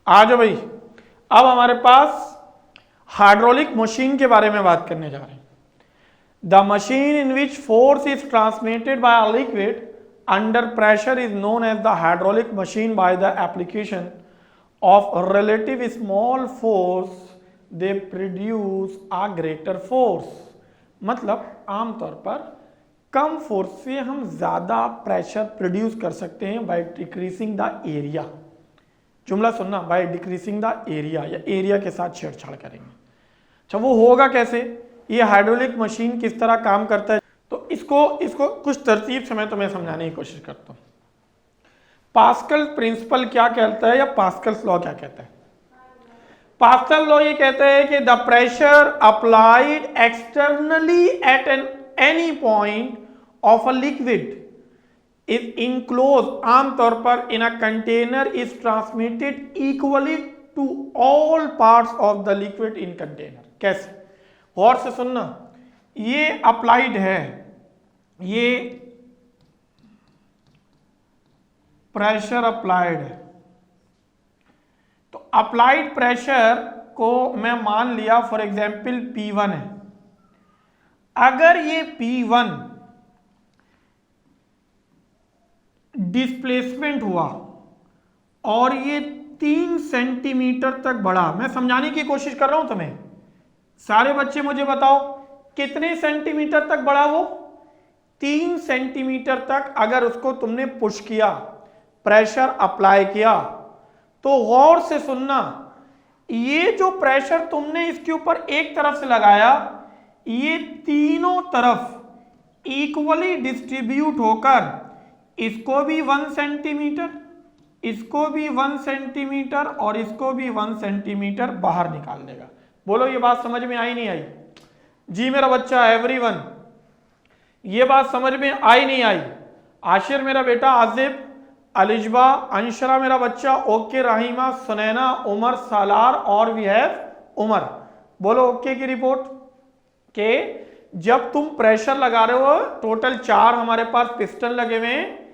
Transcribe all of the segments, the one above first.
आ जाओ भाई। अब हमारे पास हाइड्रोलिक मशीन के बारे में बात करने जा रहे हैं। The machine in which force is transmitted by a liquid under pressure is known as the hydraulic machine by the application of relative small force they produce a greater force. मतलब आमतौर पर कम फोर्स से हम ज्यादा pressure produce कर सकते हैं by decreasing the area. जुमला सुनना, बाय डिक्रीजिंग द एरिया या एरिया के साथ छेड़छाड़ करेंगे। अच्छा वो होगा कैसे, ये हाइड्रोलिक मशीन किस तरह काम करता है, तो इसको कुछ तरतीब से मैं तुम्हें समझाने की कोशिश करता हूँ। पास्कल प्रिंसिपल क्या कहता है या पास्कल्स लॉ क्या कहता है? पास्कल लॉ ये कहता है कि the pressure applied externally at any point of a liquid is enclose, आमतौर पर in a container is transmitted equally to all parts of the liquid in container. कैसे? गौर से सुनना, ये अप्लाइड है, ये प्रेशर अप्लाइड है। तो अप्लाइड प्रेशर को मैं मान लिया फॉर एग्जाम्पल P1 है। अगर ये P1 डिस्प्लेसमेंट हुआ और ये 3 सेंटीमीटर तक बढ़ा, मैं समझाने की कोशिश कर रहा हूं तुम्हें, सारे बच्चे मुझे बताओ कितने सेंटीमीटर तक बढ़ा वो? 3 सेंटीमीटर तक अगर उसको तुमने पुश किया, प्रेशर अप्लाई किया, तो गौर से सुनना, ये जो प्रेशर तुमने इसके ऊपर एक तरफ से लगाया, ये तीनों तरफ इक्वली डिस्ट्रीब्यूट होकर इसको भी 1 सेंटीमीटर, इसको भी 1 सेंटीमीटर और इसको भी 1 सेंटीमीटर बाहर निकाल देगा। बोलो ये बात समझ में आई नहीं आई? जी मेरा बच्चा, एवरीवन, ये बात समझ में आई नहीं आई? आशिर मेरा बेटा, आजिब, अलिजबा, अंशरा मेरा बच्चा, ओके, रहीमा, सुनैना, उमर, सालार और वी हैव उमर। बोलो ओके की रिपोर्ट। के जब तुम प्रेशर लगा रहे हो, टोटल 4 हमारे पास पिस्टन लगे हुए हैं,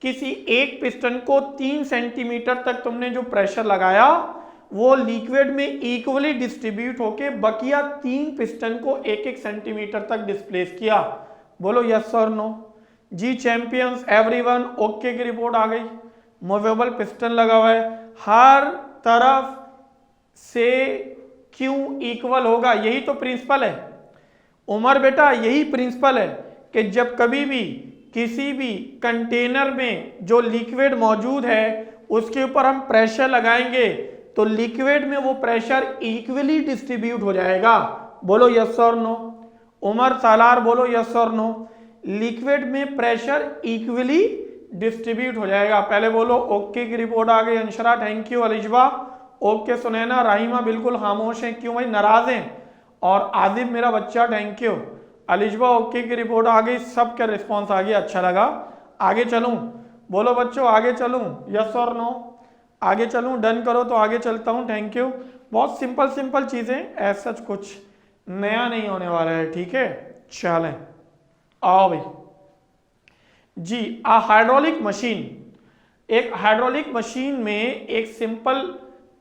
किसी एक पिस्टन को 3 सेंटीमीटर तक तुमने जो प्रेशर लगाया वो लिक्विड में इक्वली डिस्ट्रीब्यूट होके बकिया 3 पिस्टन को 1-1 सेंटीमीटर तक डिस्प्लेस किया। बोलो यस और नो? जी चैंपियंस, एवरीवन, ओके की रिपोर्ट आ गई। मूवेबल पिस्टन लगा हुआ है, हर तरफ से क्यों इक्वल होगा, यही तो प्रिंसिपल है। उमर बेटा, यही प्रिंसिपल है कि जब कभी भी किसी भी कंटेनर में जो लिक्विड मौजूद है उसके ऊपर हम प्रेशर लगाएंगे तो लिक्विड में वो प्रेशर इक्वली डिस्ट्रीब्यूट हो जाएगा। बोलो यस और नो? उमर, सालार, बोलो यस और नो? लिक्विड में प्रेशर इक्वली डिस्ट्रीब्यूट हो जाएगा। पहले बोलो ओके की रिपोर्ट आ गई। Anshara thank you, Alizba okay, Sunaina, Rahima बिल्कुल खामोश हैं, क्यों भाई, नाराज हैं? और आदिब मेरा बच्चा थैंक यू, अलिजबा ओके की रिपोर्ट आ गई, सबका रिस्पॉन्स आ गया, अच्छा लगा। आगे चलूं? बोलो बच्चों आगे चलूं, यस और नो? आगे चलूं? डन करो तो आगे चलता हूं, थैंक यू। बहुत सिंपल सिंपल चीजें, ऐसा कुछ नया नहीं होने वाला है, ठीक है? चलें, आओ भाई जी। हाइड्रोलिक मशीन, एक हाइड्रोलिक मशीन में एक सिंपल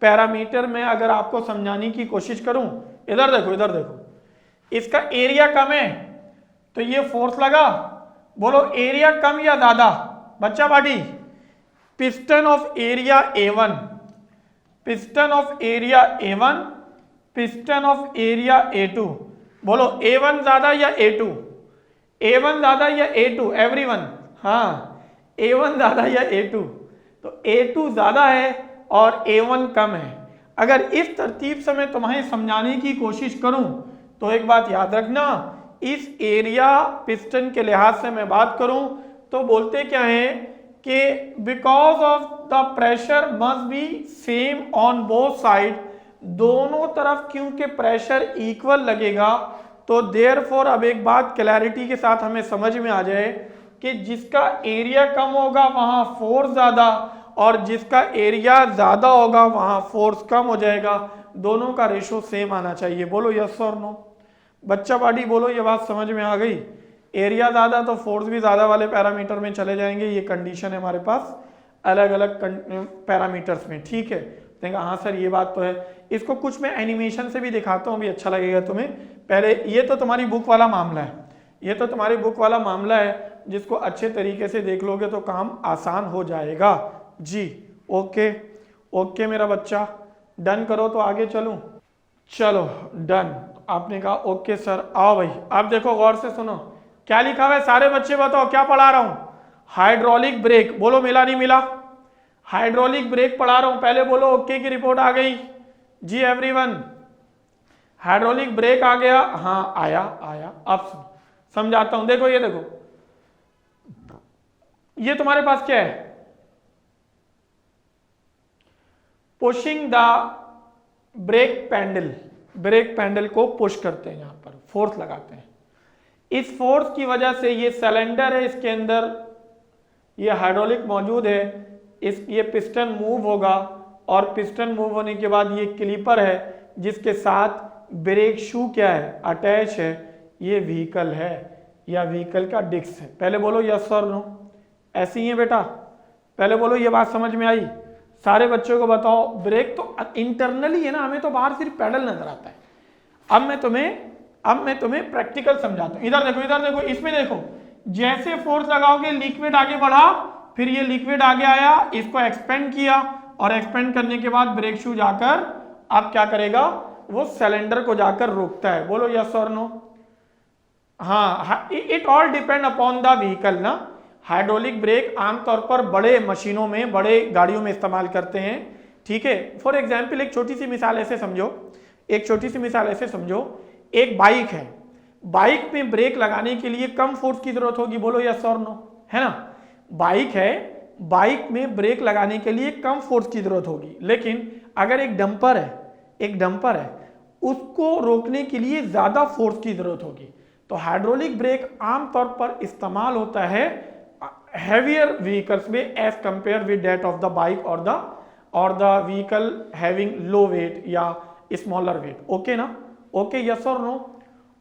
पैरामीटर में अगर आपको समझाने की कोशिश करूं, इधर देखो, इधर देखो, इसका एरिया कम है तो ये फोर्स लगा। बोलो एरिया कम या ज्यादा? बच्चा party, piston of area A1, piston of area A1, piston of area A2। बोलो A1 ज्यादा या A2? A1 ज्यादा या A2? एवरीवन, हाँ, A1 ज्यादा या A2? तो A2 ज्यादा है और A1 कम है। अगर इस तरतीब से मैं तुम्हें समझाने की कोशिश करूं तो एक बात याद रखना, इस एरिया पिस्टन के लिहाज से मैं बात करूं तो बोलते क्या है कि because of the pressure must be same on both side, दोनों तरफ क्योंकि प्रेशर इक्वल लगेगा तो देयरफॉर अब एक बात क्लैरिटी के साथ हमें समझ में आ जाए कि जिसका एरिया कम होगा वहां फोर्स ज्यादा और जिसका एरिया ज्यादा होगा वहां फोर्स कम हो जाएगा। दोनों का रेशो सेम आना चाहिए। बोलो यस और नो? बच्चा पार्टी बोलो ये बात समझ में आ गई? एरिया ज्यादा तो फोर्स भी ज्यादा वाले पैरामीटर में चले जाएंगे, ये कंडीशन है हमारे पास अलग अलग पैरामीटर्स में, ठीक है? तो कहा हाँ सर ये बात तो है। इसको कुछ मैं एनिमेशन से भी दिखाता हूँ, भी अच्छा लगेगा तुम्हें। पहले ये तो तुम्हारी बुक वाला मामला है, ये तो तुम्हारी बुक वाला मामला है, जिसको अच्छे तरीके से देख लोगे तो काम आसान हो जाएगा जी। ओके ओके मेरा बच्चा, डन करो तो आगे चलूं। चलो डन, आपने कहा ओके सर। आओ भाई अब देखो गौर से सुनो क्या लिखा हुआ है, सारे बच्चे बताओ क्या पढ़ा रहा हूं। हाइड्रोलिक ब्रेक, बोलो मिला नहीं मिला। हाइड्रोलिक ब्रेक पढ़ा रहा हूं, पहले बोलो ओके की रिपोर्ट आ गई जी एवरीवन। हाइड्रोलिक ब्रेक आ गया, हाँ आया आया। अब समझाता हूं, देखो ये देखो, ये तुम्हारे पास क्या है, pushing the brake pedal, brake pedal को पुश करते हैं, यहां पर फोर्स लगाते हैं। इस फोर्स की वजह से ये सिलेंडर है, इसके अंदर ये हाइड्रोलिक मौजूद है, ये पिस्टन मूव होगा और पिस्टन मूव होने के बाद ये क्लीपर है जिसके साथ ब्रेक शू क्या है, अटैच है। ये व्हीकल है या व्हीकल का डिस्क है। पहले बोलो यस और नो, ऐसे ही है बेटा, पहले बोलो ये बात समझ में आई। सारे बच्चों को बताओ, ब्रेक तो इंटरनली है ना, हमें तो बाहर सिर्फ पैडल नजर आता है। अब मैं तुम्हें प्रैक्टिकल समझाता हूं। इधर देखो इधर देखो, इसमें देखो, जैसे फोर्स लगाओगे लिक्विड आगे बढ़ा, फिर ये लिक्विड आगे आया, इसको एक्सपेंड किया और एक्सपेंड करने के बाद ब्रेक शू जाकर अब क्या करेगा, वो सिलेंडर को जाकर रोकता है। बोलो यस और नो। हाँ, it all depend upon the vehicle ना। हाइड्रोलिक ब्रेक आमतौर पर बड़े मशीनों में, बड़े गाड़ियों में इस्तेमाल करते हैं, ठीक है। फॉर एग्जाम्पल एक छोटी सी मिसाल ऐसे समझो, एक छोटी सी मिसाल ऐसे समझो, एक बाइक है, बाइक में ब्रेक लगाने के लिए कम फोर्स की जरूरत होगी। बोलो यस और नो, है ना। बाइक है, बाइक में ब्रेक लगाने के लिए कम फोर्स की जरूरत होगी। लेकिन अगर एक डंपर है, एक डंपर है, उसको रोकने के लिए ज्यादा फोर्स की जरूरत होगी। तो हाइड्रोलिक ब्रेक आमतौर पर इस्तेमाल होता है हेवियर व्हीकल्स में as compare with that of the bike और the vehicle having low weight या स्मॉलर वेट। ओके ना, ओके यस और नो।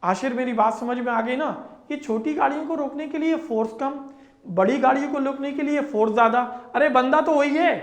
आखिर मेरी बात समझ में आ गई ना। ये छोटी गाड़ियों को रोकने के लिए फोर्स कम, बड़ी गाड़ियों को रोकने के लिए फोर्स ज्यादा। अरे बंदा तो वही है,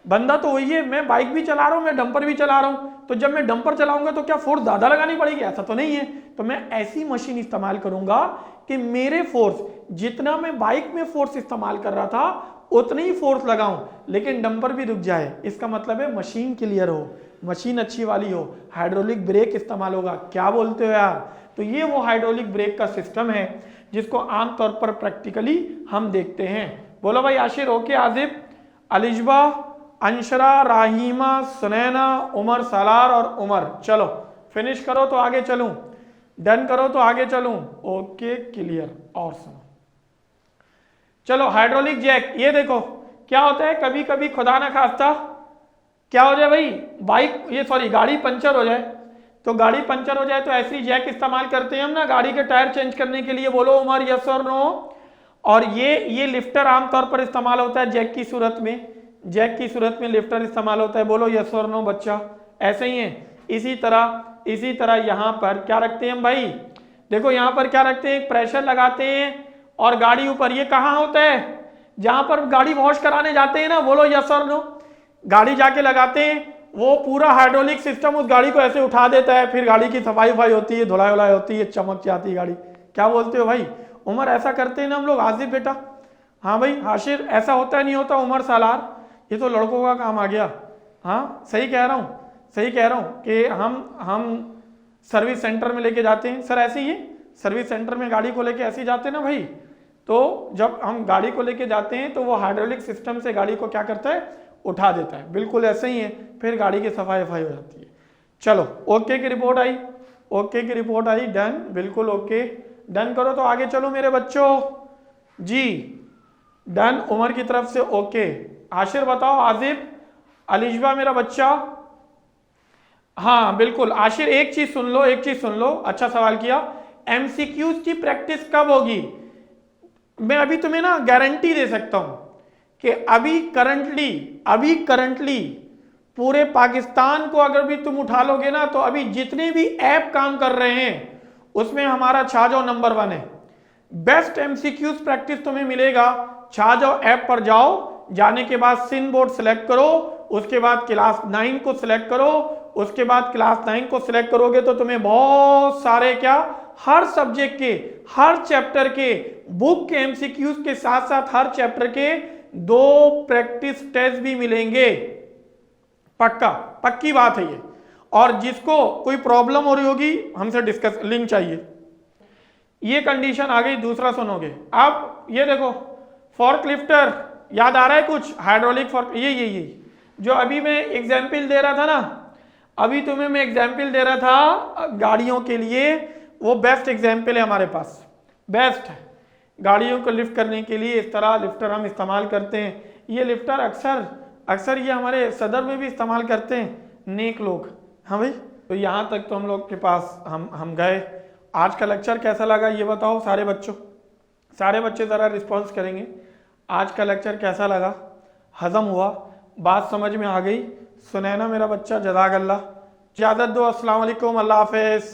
बंदा तो वही है। मैं बाइक भी चला रहा हूं, मैं डंपर भी चला रहा हूं, तो जब मैं डंपर चलाऊंगा तो क्या फोर्स ज्यादा लगानी पड़ेगी? ऐसा तो नहीं है। तो मैं ऐसी मशीन इस्तेमाल करूंगा कि मेरे फोर्स, जितना मैं बाइक में फोर्स इस्तेमाल कर रहा था उतनी ही फोर्स लगाऊं, लेकिन डंपर भी रुक जाए। इसका मतलब है मशीन क्लियर हो, मशीन अच्छी वाली हो, हाइड्रोलिक ब्रेक इस्तेमाल होगा। क्या बोलते हो यार? तो ये वो हाइड्रोलिक ब्रेक का सिस्टम है जिसको आमतौर पर प्रैक्टिकली हम देखते हैं। बोलो भाई आशिर ओके, आजिब, अलिजबा, अंशरा, राहिमा, सुनैना, उमर, सालार और उमर। चलो फिनिश करो तो आगे चलूं, डन करो तो आगे चलूं। Okay clear. और सुनो, चलो हाइड्रोलिक जैक, ये देखो क्या होता है, कभी कभी खुदा ना खास्ता क्या हो जाए भाई, बाइक ये सॉरी गाड़ी पंचर हो जाए, तो गाड़ी पंचर हो जाए तो ऐसी जैक इस्तेमाल करते हैं हम ना गाड़ी के टायर चेंज करने के लिए। बोलो उमर यस और नो। और ये लिफ्टर आमतौर पर इस्तेमाल होता है जैक की सूरत में, जैक की सूरत में लिफ्टर इस्तेमाल होता है। बोलो यस और नो बच्चा, ऐसे ही है। इसी तरह यहाँ पर क्या रखते हैं हम भाई, देखो यहाँ पर क्या रखते हैं, प्रेशर लगाते हैं और गाड़ी ऊपर, ये कहाँ होता है, जहां पर गाड़ी वॉश कराने जाते हैं ना। बोलो यस और नो। गाड़ी जाके लगाते हैं, वो पूरा हाइड्रोलिक सिस्टम उस गाड़ी को ऐसे उठा देता है, फिर गाड़ी की सफाई वफाई होती है, धुलाई वुलाई होती है, चमक जाती है गाड़ी। क्या बोलते हो भाई उमर, ऐसा करते हैं ना हम लोग? आसिफ बेटा, हाँ भाई हाशिर, ऐसा होता है नहीं होता? उमर, सालार, ये तो लड़कों का काम आ गया। हाँ सही कह रहा हूँ, सही कह रहा हूँ कि हम सर्विस सेंटर में लेके जाते हैं। सर ऐसे ही है, सर्विस सेंटर में गाड़ी को लेके ऐसे ही जाते हैं ना भाई। तो जब हम गाड़ी को लेके जाते हैं तो वो हाइड्रोलिक सिस्टम से गाड़ी को क्या करता है, उठा देता है। बिल्कुल ऐसे ही है, फिर गाड़ी की सफाई वफाई हो जाती है। चलो ओके की रिपोर्ट आई, ओके की रिपोर्ट आई, डन, बिल्कुल ओके। डन करो तो आगे चलो मेरे बच्चों जी। डन उमर की तरफ से ओके। आशिर बताओ, आजिब, अलिजबा मेरा बच्चा, हाँ बिल्कुल। आशिर एक चीज सुन लो, एक चीज सुन लो, अच्छा सवाल किया। एमसीक्यूज की प्रैक्टिस कब होगी? मैं अभी तुम्हें ना गारंटी दे सकता हूं कि अभी करंटली पूरे पाकिस्तान को अगर भी तुम उठा लोगे ना, तो अभी जितने भी ऐप काम कर रहे हैं उसमें हमारा छा जाओ नंबर 1 है। बेस्ट एमसीक्यूज प्रैक्टिस तुम्हें मिलेगा। छा जाओ ऐप पर जाओ, जाने के बाद सिन बोर्ड सेलेक्ट करो, उसके बाद क्लास 9 को सिलेक्ट करो, उसके बाद क्लास 9 को सिलेक्ट करोगे तो तुम्हें बहुत सारे क्या, हर सब्जेक्ट के, हर चैप्टर के बुक के एमसीक्यूज के साथ साथ हर चैप्टर के 2 प्रैक्टिस टेस्ट भी मिलेंगे। पक्का, पक्की बात है ये। और जिसको कोई प्रॉब्लम हो रही होगी हमसे डिस्कस, लिंक चाहिए। ये कंडीशन आ गई। दूसरा सुनोगे अब, ये देखो फॉर्कलिफ्टर, याद आ रहा है कुछ, हाइड्रोलिक फॉर्क, ये जो अभी मैं एग्जाम्पल दे रहा था ना, अभी तुम्हें मैं एग्जाम्पल दे रहा था गाड़ियों के लिए, वो बेस्ट एग्जाम्पल है हमारे पास, बेस्ट है गाड़ियों को लिफ्ट करने के लिए। इस तरह लिफ्टर हम इस्तेमाल करते हैं। ये लिफ्टर अक्सर ये हमारे सदर में भी इस्तेमाल करते हैं नेक लोग। हाँ भाई, तो यहाँ तक तो हम लोग के पास हम गए। आज का लेक्चर कैसा लगा ये बताओ सारे बच्चों, सारे बच्चे ज़रा रिस्पॉन्स करेंगे। आज का लेक्चर कैसा लगा, हजम हुआ, बात समझ में आ गई? सुनैना मेरा बच्चा, जज़ाकल्लाह। इजाज़त दो, अस्सलाम वालेकुम, अल्लाह हाफ़िज़।